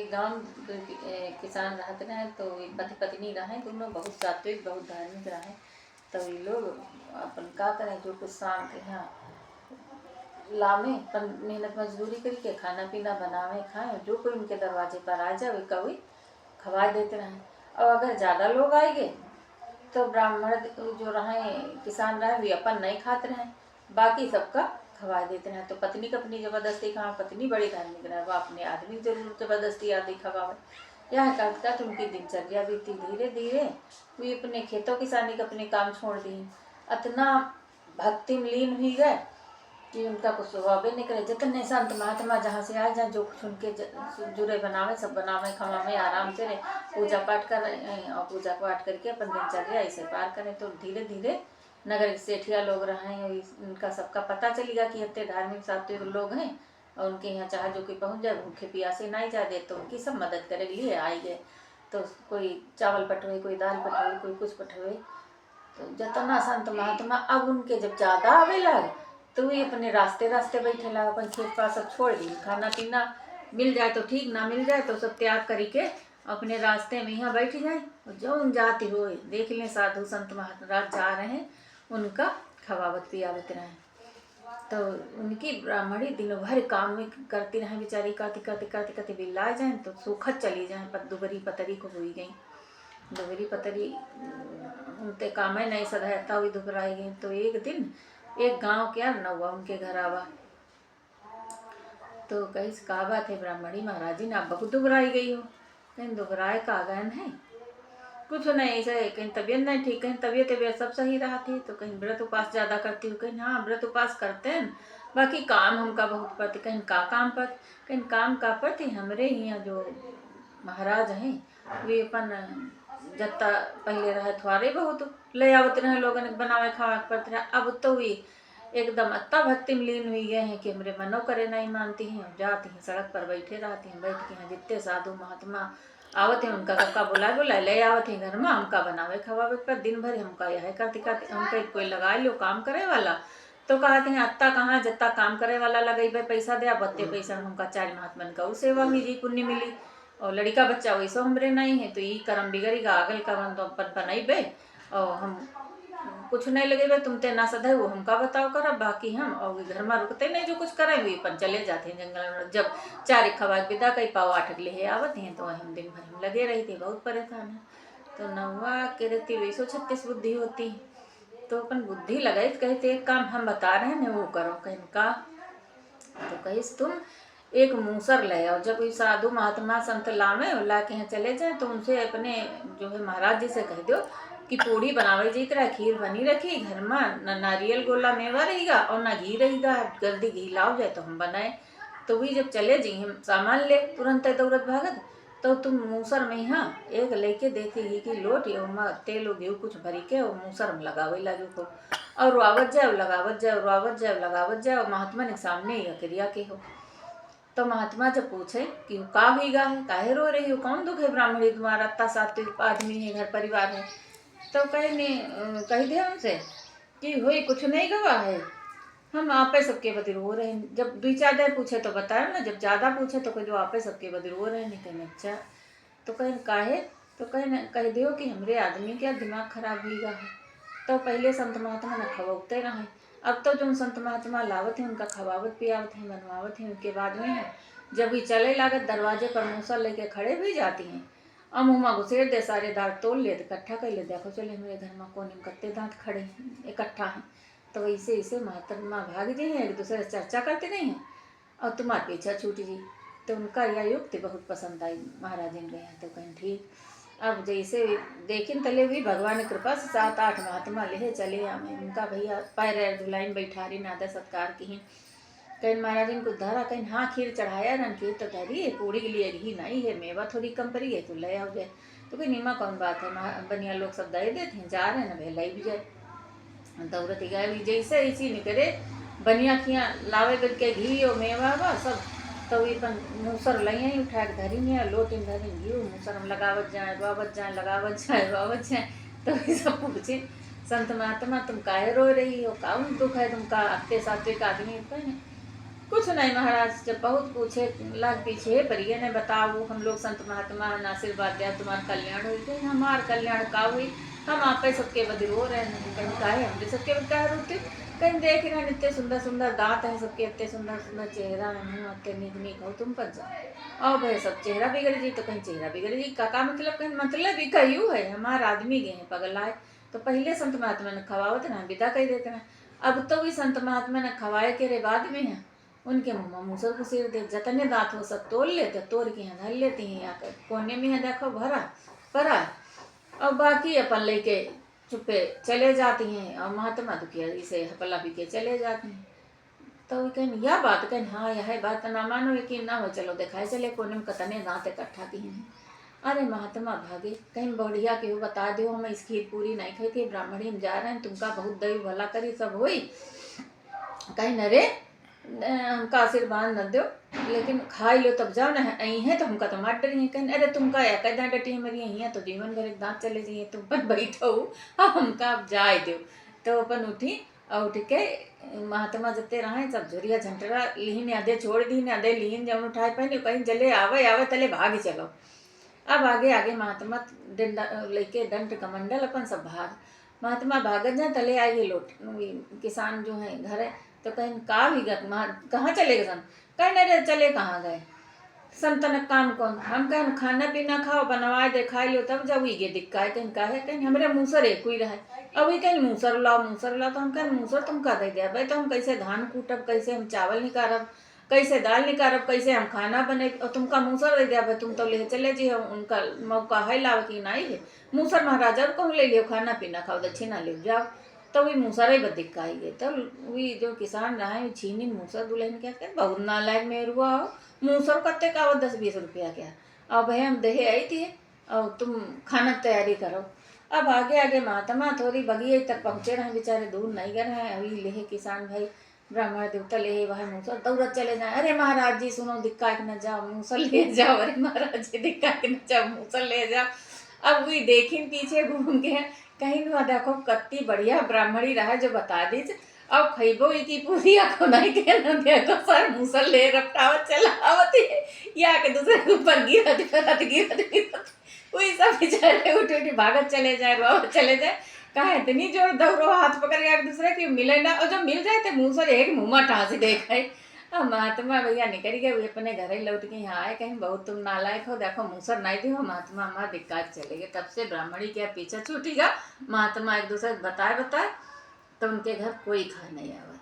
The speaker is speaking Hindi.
एक गांव किसान रहते रहे, तो पति पत्नी रहे दोनों बहुत सात्विक बहुत धार्मिक रहे। तो ये लोग अपन का करें, जो कुछ शाम के यहाँ लावे पर मेहनत मजदूरी करके खाना पीना बनावे खाएं, जो कोई उनके दरवाजे पर आ जाए वे कभी खवा देते रहें। और अगर ज़्यादा लोग आएंगे तो ब्राह्मण जो रहे किसान रहे वे अपन नहीं खाते रहें, बाकी सबका खवा देते हैं। तो पत्नी को अपनी ज़बरदस्ती खा, पत्नी बड़ी धार्मिक रहे, वह अपने आदमी जरूर ज़बरदस्ती आदि खवावे। यह करता तो उनकी दिनचर्या बीती। धीरे धीरे वे अपने खेतों किसानी का अपने काम छोड़ दिए, इतना भक्ति में लीन हुई गए कि उनका कुछ स्वभाव नहीं करे। जितने संत महात्मा जहाँ से आए जाए, जो कुछ उनके जुड़े बनावे सब बनावे खवावे, आराम से रहे, पूजा पाठ कर रहे हैं और पूजा पाठ करके अपन दिनचर्या ऐसे पार करें। तो धीरे धीरे नगर सेठिया लोग रहे हैं, उनका सबका पता चलेगा कि इतने धार्मिक सात्विक लोग हैं और उनके यहाँ चाहे जो कोई पहुँच जाए भूखे प्यासे नहीं जा दे, तो उनकी सब मदद करे लिए आए गए। तो कोई चावल पठवे, कोई दाल पठवे, कोई कुछ पठवे। तो जितना संत महात्मा अब उनके जब ज़्यादा आवे लगे तो वे अपने रास्ते रास्ते बैठे लगे, अपन खेत पास सब छोड़ दिए। खाना पीना मिल जाए तो ठीक, ना मिल जाए तो सब त्याग करके अपने रास्ते में यहाँ बैठ जाए और जो उन जाति हो देख लें साधु संत महाराज जा रहे हैं उनका खवावत पियावत रहे। तो उनकी ब्राह्मणी दिन भर काम में करती रहे बेचारी, करती करती करती करती बिल्ला जाए तो सूखत चली जाए। दुबरी पतरी को हुई गई, दुबरी पतरी उनते काम नहीं सदहता हुई दुबराई गई। तो एक दिन एक गांव क्या नौवा उनके घर आवा, तो कहीं का बात है ब्राह्मणी महाराजी ना बहुत दुबराई गई हो। कहीं दुबराए का गहन है कुछ नहीं, ऐसे कहीं तबीयत नहीं ठीक, कहीं तबीयत सब सही रहा थी। तो कहीं व्रत उपास ज़्यादा करती हूँ, कहीं हाँ व्रत उपास करते हैं, बाकी काम हमका बहुत पड़ते। कहीं का काम पर, कहीं काम का पड़ते। हमारे यहाँ जो महाराज हैं वे अपन जत्ता पहले रहे थोड़े बहुत ले आवत रहे, लोगन बनावे खावा पड़ते रहे। अब तो वे एकदम अत्ता भक्ति में लीन हुई गए हैं कि हमारे मनो करे नहीं मानती हैं। जाती हैं सड़क पर बैठे रहती हैं, बैठ के हैं जितने साधु महात्मा आवत हैं उनका सबका बुला ले आवत हैं घर में, हमका बनावे खवावे पर दिन भर हमका यह करते करते हमका कोई लगा लो काम करे वाला। तो कहते हैं अत्ता कहाँ जितना काम करे वाला लगेबे पैसा दे, बत्ते पैसा हमका 4 महात्मन का सेवा हुई जी पुण्य मिली। और लड़का बच्चा वैसो हमरे नहीं है, तो ये कर्म बिगड़ेगा आगल कर्म तो अपन बनाइबे और हम कुछ नहीं लगेबे, तुम ते ना सधे वो हमका बताओ कर। बाकी हम और घर में रुकते नहीं, जो कुछ करें वे अपन चले जाते हैं जंगल में। जब 4 खवा विदा कई पाव 8 ले आवत हैं तो हम दिन भर हम लगे रही थे, बहुत परेशान है। तो नौवा के रहती 236 बुद्धि होती, तो अपन बुद्धि लगाई कहते एक काम हम बता रहे हैं वो करो। कहीं का तो कहीस तुम एक मूसर ले आओ। जब साधु महात्मा संत लावे ला के यहाँ चले जाए तो उनसे अपने जो है महाराज जी से कह दो कि पूड़ी बनावे जी तरह खीर बनी रखी घर में, न नारियल गोला मेवा रहेगा और ना घी रहेगा, जल्दी घी लाओ जाए तो हम बनाए। तो वही जब चले जी हम सामान ले तुरंत दौड़त भागत, तो तुम मूसर में यहाँ एक लेके देती कि लोट तेल घी कुछ भरी के और मूसर में लगावे लगे को और रुआवत जाए लगावत जाए रुआवत जाए लगावत जाए और महात्मा ने सामने ही क्रिया के हो। तो महात्मा जब पूछे कि का हुईगा है, काहे रो रही हो, कौन दुख है ब्राह्मणी तुम्हारा, इतना सात्विक आदमी है घर परिवार है। तो कही दे उनसे कि हुई कुछ नहीं गवा है, हम आपे सबके बदर हो रहे हैं। जब 2-4 दिन पूछे तो बताया ना, जब ज़्यादा पूछे तो कह दो आपे सबके बदर हो रहे हैं। कहीं अच्छा तो कहीं काहे, तो कह दो कि हमरे आदमी क्या दिमाग खराब हुईगा है। तो पहले संत महात्मा न खवौते रहे, अब तो जो संत महात्मा लावत हैं उनका खवावत पियावत हैं बनवावत हैं। उनके बाद में है जब भी चले लागत दरवाजे पर मूसा लेके खड़े भी जाती हैं और मुँह में घुसेर दे, सारे दांत तोड़ ले इकट्ठा कर ले, देखो चले मेरे घर में कौन कत्ते दांत खड़े इकट्ठा हैं। तो वैसे ऐसे महात्मा भाग जी हैं, एक दूसरे से चर्चा करते नहीं हैं और तुम्हारे पीछा छूट जी। तो उनका यह युक्ति बहुत पसंद आई महाराज ने हैं। तो कहीं ठीक अब जैसे देखें तले हुई भगवान की कृपा से 7-8 महात्मा ले चले हमें उनका भैया पैर धुलाई बैठा रही नादा सत्कार की हैं। कहीं महाराज ने कुछ धरा, कहीं हाँ खीर चढ़ाया रन खीर तो धरी है, पूड़ी के लिए घी नहीं है, मेवा थोड़ी कम पड़ी है तो ले आओ जाए। तो कोई नीमा कौन बात है, बनिया लोग सब दे देते हैं, जा रहे हैं ना भैलाई भी जाए दौड़त गाय भी जैसे ऐसी निकले बनिया खिया लावे करके घी और मेवा वा सब। तो ये अपन मूसर लइया ही उठा के धरी नहीं लोटिन धरी घी मूसर में लगावत जाए रुआवत जाए लगावत जाए रुआवत जाए। तो ये सब पूछे संत महात्मा तुम काहे रो रही हो, काउन दुख है तुमका, अत्ते सात्विक आदमी है। कुछ नहीं महाराज, जब बहुत पूछे लाग पीछे परिये ने बताओ हम लोग संत महात्मा न आशीर्वाद दिया तुम्हारा कल्याण हुई थे, हमार कल्याण का हुई, हम आप पे सबके बदे रो रहे हैं, कहीं का है हमने सबके बदे कहा रोते, कहीं देख रहे हैं इतने सुंदर सुंदर दांत हैं सबके, इतने सुंदर सुंदर चेहरा है, मुँह इतने नीक नीक हो तुम पर जाओ और भाई सब चेहरा बिगड़ जी, तो कहीं चेहरा बिगड़ जी का मतलब, कहीं मतलब ही कही है हमारा आदमी गए हैं पगलाए, तो पहले संत महात्मा ने खवावत ना विदा कही देते हैं, अब तो भी संत महात्मा ने खवाए के रे बाद में है उनके मुँह मुसर को सिर दे, जतने दांत हो सब तोड़ लेते, तोड़ के यहाँ धर लेती हैं, यहाँ कोने में है देखो भरा परा, और बाकी अपन लेके चुपे चले जाती हैं, और महात्मा दुखिया इसे हपला पी के चले जाती हैं। तो कहीं यह बात कहीं हाँ यह बात ना मानो यकीन ना हो, चलो दिखाए चले कोने में कतने दांत इकट्ठा की हैं। अरे महात्मा भागे, कहीं बढ़िया के बता दो हम इस खीर पूरी नहीं खाई थी, ब्राह्मणी हम जा रहे हैं, तुमका बहुत दही भला करी सब हुई, कहीं नरे हमका आशीर्वाद न दो, लेकिन खाई लो तब जाओ ना, यही है तो हमका तो मार डरी है, कहीं अरे तुमका या कदा डटी हमारी यही है तो जीवन भर एक दांत चले जाइए, तुम पर बैठो अब हमका अब जाए दो। तो अपन उठी और उठ के महात्मा जते रहे सब झुरिया झंटरा लीन आधे छोड़ दी आधे लीन जब उठाए पहने कहीं जले आवे आवे तले भाग चलो, अब आगे आगे महात्मा डंडा लेके दंड कमंडल अपन सब भाग, महात्मा भागत जाए तले आइए लोट किसान जो है घर है, तो कहीं का भी कहाँ चले गए सन, कहीं नहीं चले कहाँ गए संतन काम कौन, हम कहें खाना पीना खाओ बनवाए दे खाई लो तब जब गे दिक्का कहीं का है, कहीं हमारे मूसर एक ही रहे, अभी कहीं मूसर लाओ तो हम कहें मूसर तुम का दे दिया भाई, तो हम कैसे धान कूटब, कैसे हम चावल निकारब, कैसे दाल निकारब, कैसे हम खाना बने, और तुमका मूसर दे दिया भाई, तुम तो ले चले जी उनका मौका है लाव की नहीं है, मूसर महाराजा को ले लियो खाना पीना खाओ दक्षिणा ले जाओ, तो वही मूसर ही बदिक्का आई गए, तो वही जो किसान रहे छीनी मूसर दुल्हन क्या कहते बहुत नालायक में रुआ हो, मूसर कत्ते का 10-20 रुपया क्या, अब भाई हम दहे आई थी और तुम खाना तैयारी करो। अब आगे आगे महात्मा थोड़ी बगिए तक पहुँचे रहे बेचारे, दूर नहीं गए हैं, अभी लेहे किसान भाई ब्राह्मण देवता ले वह मूसर दौड़त चले जाए, अरे महाराज जी सुनो दिक्का के न जाओ मूसर ले जाओ, अरे महाराज जी दिक्का के न जाओ मूसर ले जाओ। अब वही देखी पीछे घूम के कहीं ना देखो कत्ती बढ़िया ब्राह्मणी रहा जो बता दीज, अब खैबो की पूरी आंखों नहीं के न देखो सर मूसर ले रपटावत चलावत या के दूसरे के ऊपर गिरत वही सब बेचारे उठ उठ भागत चले जाए रोवत चले जाए, कहा इतनी जोर दौड़ो हाथ पकड़ के एक दूसरे की मिले ना, और जो मिल जाए तो मुँह से एक मुँह में टाँसी देखाए। अब महात्मा भैया निकल गए वे अपने घर ही लौट के यहाँ आए, कहीं बहुत तुम नालायक हो देखो मूसर नहीं दी हो, महात्मा हमारा दिक्कत चले गए, तब से ब्राह्मणी क्या पीछा छूटेगा, महात्मा एक दूसरे बताए तो उनके घर कोई खा नहीं आवा।